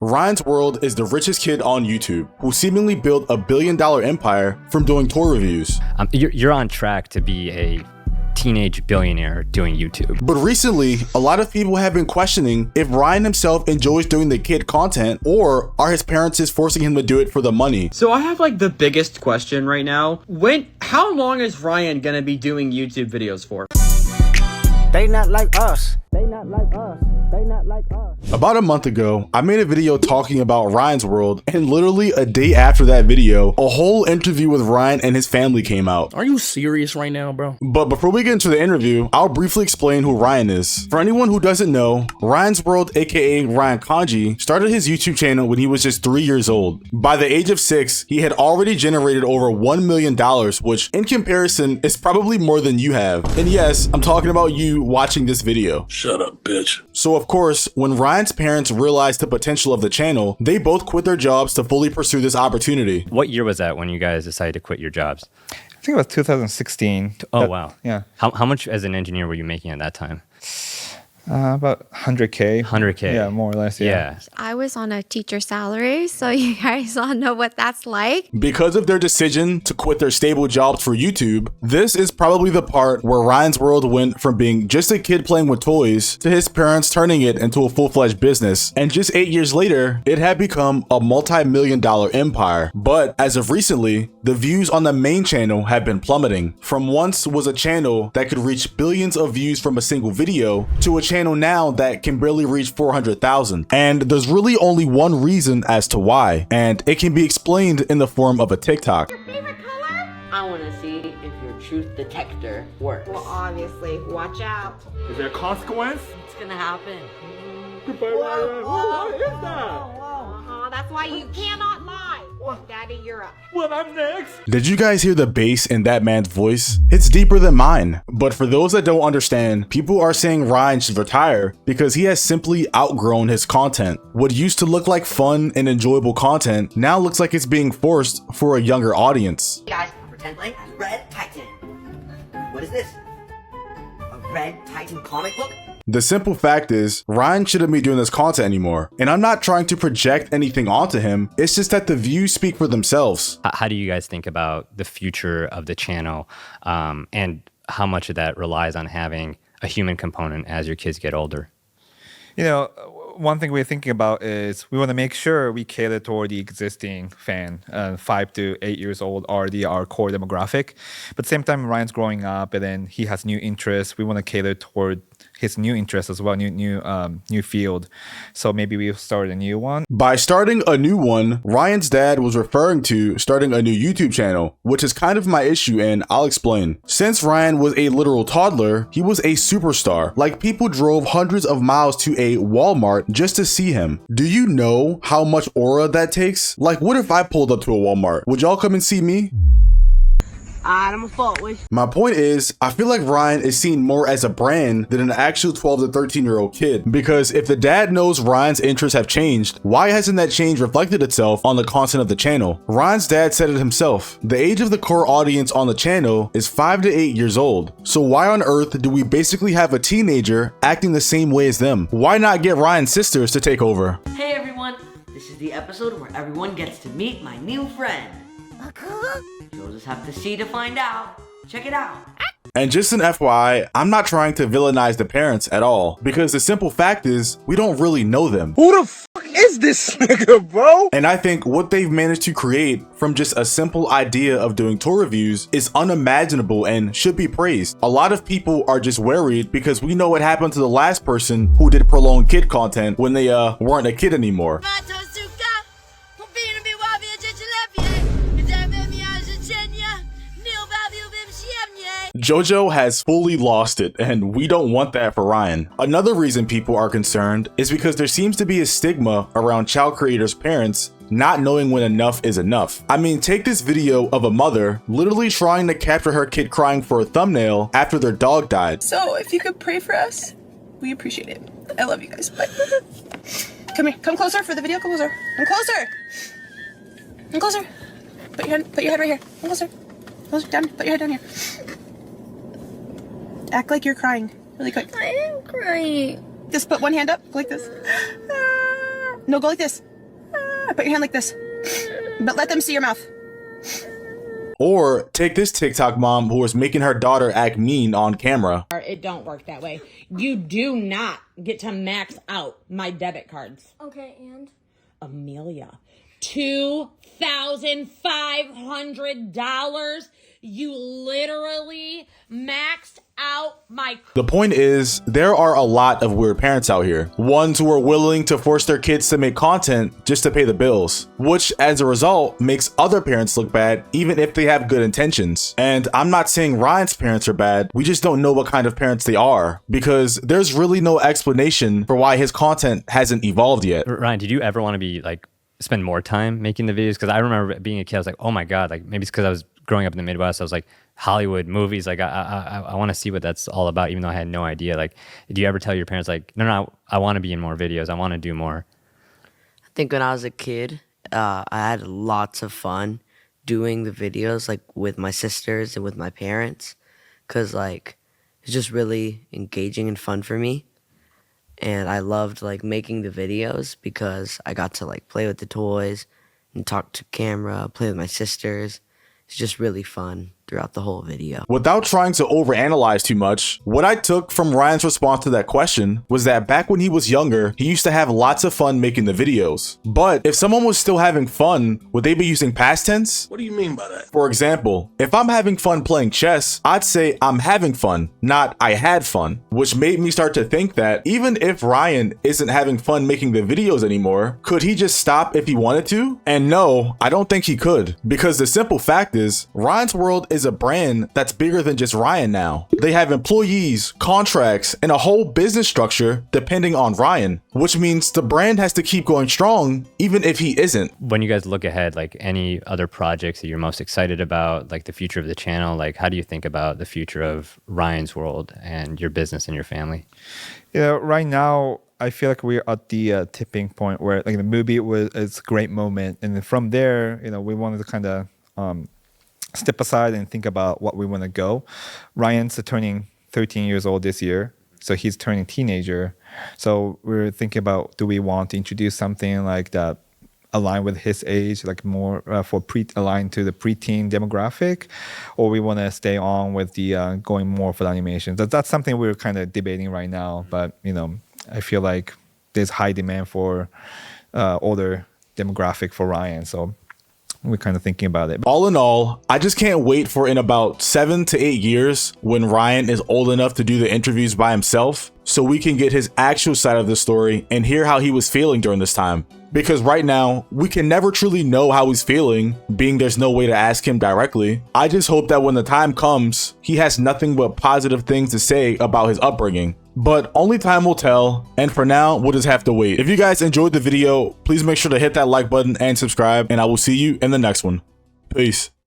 Ryan's World is the richest kid on YouTube who seemingly built a billion-dollar empire from doing toy reviews. You're on track to be a teenage billionaire doing YouTube. But recently, a lot of people have been questioning if Ryan himself enjoys doing the kid content, or are his parents just forcing him to do it for the money? So I have like the biggest question right now. How long is Ryan gonna be doing YouTube videos for? They not like us. They not like us. They not like us. About a month ago, I made a video talking about Ryan's World, and literally a day after that video, a whole interview with Ryan and his family came out. Are you serious right now, bro? But before we get into the interview, I'll briefly explain who Ryan is. For anyone who doesn't know, Ryan's World, aka Ryan Kanji, started his YouTube channel when he was just 3 years old. By the age of 6, he had already generated over $1 million, which in comparison is probably more than you have. And yes, I'm talking about you watching this video. Shut up, bitch. So of course, when Ryan's parents realized the potential of the channel, they both quit their jobs to fully pursue this opportunity. What year was that when you guys decided to quit your jobs? I think it was 2016. Oh, wow. Yeah. How much as an engineer were you making at that time? About 100K. 100K. Yeah, more or less. Yeah. I was on a teacher salary, so you guys all know what that's like. Because of their decision to quit their stable jobs for YouTube, this is probably the part where Ryan's World went from being just a kid playing with toys to his parents turning it into a full-fledged business. And just 8 years later, it had become a multi-million-dollar empire. But as of recently, the views on the main channel have been plummeting. From once was a channel that could reach billions of views from a single video to a channel now that can barely reach 400,000. And there's really only one reason as to why, and it can be explained in the form of a TikTok. Your favorite color? I want to see if your truth detector works. Well, obviously, watch out. Is there a consequence? It's gonna happen. What is that? That's why you cannot lie. Daddy, you're up. Well, I'm next. Did you guys hear the bass in that man's voice? It's deeper than mine. But for those that don't understand, people are saying Ryan should retire because he has simply outgrown his content. What used to look like fun and enjoyable content now looks like it's being forced for a younger audience. Hey guys, pretend like Red Titan. What is this? A Red Titan comic book? The simple fact is, Ryan shouldn't be doing this content anymore. And I'm not trying to project anything onto him, it's just that the views speak for themselves. How do you guys think about the future of the channel and how much of that relies on having a human component as your kids get older? You know, one thing we're thinking about is we want to make sure we cater toward the existing fan, 5 to 8 years old, already our core demographic. But at the same time, Ryan's growing up and then he has new interests. We want to cater toward his new interests as well, new field. So maybe we'll start a new one. By starting a new one, Ryan's dad was referring to starting a new YouTube channel, which is kind of my issue, and I'll explain. Since Ryan was a literal toddler, he was a superstar. Like, people drove hundreds of miles to a Walmart just to see him. Do you know how much aura that takes? Like, what if I pulled up to a Walmart? Would y'all come and see me? I'm a fault with. My point is, I feel like Ryan is seen more as a brand than an actual 12 to 13-year-old kid. Because if the dad knows Ryan's interests have changed, why hasn't that change reflected itself on the content of the channel? Ryan's dad said it himself. The age of the core audience on the channel is 5 to 8 years old. So why on earth do we basically have a teenager acting the same way as them? Why not get Ryan's sisters to take over? Hey everyone, this is the episode where everyone gets to meet my new friend. You'll just have to see to find out. Check it out. And just an FYI, I'm not trying to villainize the parents at all, because the simple fact is, we don't really know them. Who the fuck is this nigga, bro? And I think what they've managed to create from just a simple idea of doing tour reviews is unimaginable and should be praised. A lot of people are just worried because we know what happened to the last person who did prolonged kid content when they weren't a kid anymore. JoJo has fully lost it, and we don't want that for Ryan. Another reason people are concerned is because there seems to be a stigma around child creators' parents not knowing when enough is enough. I mean, take this video of a mother literally trying to capture her kid crying for a thumbnail after their dog died. So if you could pray for us, we appreciate it. I love you guys. Bye. Come here. Come closer for the video. Come closer. Come closer. Come closer. Put your head right here. Come closer. Closer. Down. Put your head down here. Act like you're crying. Really quick. I am crying. Just put one hand up. Go like this. No, go like this. Put your hand like this. But let them see your mouth. Or take this TikTok mom who was making her daughter act mean on camera. It don't work that way. You do not get to max out my debit cards. Okay, and? Amelia, $2,500? You literally maxed out my... The point is, there are a lot of weird parents out here. Ones who are willing to force their kids to make content just to pay the bills, which as a result makes other parents look bad even if they have good intentions. And I'm not saying Ryan's parents are bad, we just don't know what kind of parents they are, because there's really no explanation for why his content hasn't evolved yet. Ryan, did you ever want to be like spend more time making the videos? Because I remember being a kid, I was like, oh my God, like maybe it's because I was growing up in the Midwest. I was like, Hollywood movies, like I want to see what that's all about, even though I had no idea. Like, do you ever tell your parents like, no, I want to be in more videos, I want to do more? I think when I was a kid, I had lots of fun doing the videos, like with my sisters and with my parents, because like it's just really engaging and fun for me. And I loved like making the videos because I got to like play with the toys and talk to camera, play with my sisters. It's just really fun throughout the whole video. Without trying to overanalyze too much, what I took from Ryan's response to that question was that back when he was younger, he used to have lots of fun making the videos. But if someone was still having fun, would they be using past tense? What do you mean by that? For example, if I'm having fun playing chess, I'd say I'm having fun, not I had fun, which made me start to think that even if Ryan isn't having fun making the videos anymore, could he just stop if he wanted to? And no, I don't think he could, because the simple fact is, Ryan's World is a brand that's bigger than just Ryan now. They have employees, contracts, and a whole business structure depending on Ryan, which means the brand has to keep going strong even if he isn't. When you guys look ahead, like any other projects that you're most excited about, like the future of the channel, like how do you think about the future of Ryan's World and your business and your family? Yeah, right now I feel like we're at the tipping point where like the movie it's a great moment, and then from there, we wanted to kind of step aside and think about what we want to go. Ryan's turning 13 years old this year, so he's turning teenager. So we're thinking about, do we want to introduce something like that align with his age, like more aligned to the preteen demographic, or we want to stay on with the going more for the animation. That's something we're kind of debating right now. But I feel like there's high demand for older demographic for Ryan, so we're kind of thinking about it. All in all, I just can't wait for in about 7 to 8 years when Ryan is old enough to do the interviews by himself, so we can get his actual side of the story and hear how he was feeling during this time. Because right now, we can never truly know how he's feeling, being there's no way to ask him directly. I just hope that when the time comes, he has nothing but positive things to say about his upbringing. But only time will tell, and for now, we'll just have to wait. If you guys enjoyed the video, please make sure to hit that like button and subscribe, and I will see you in the next one. Peace.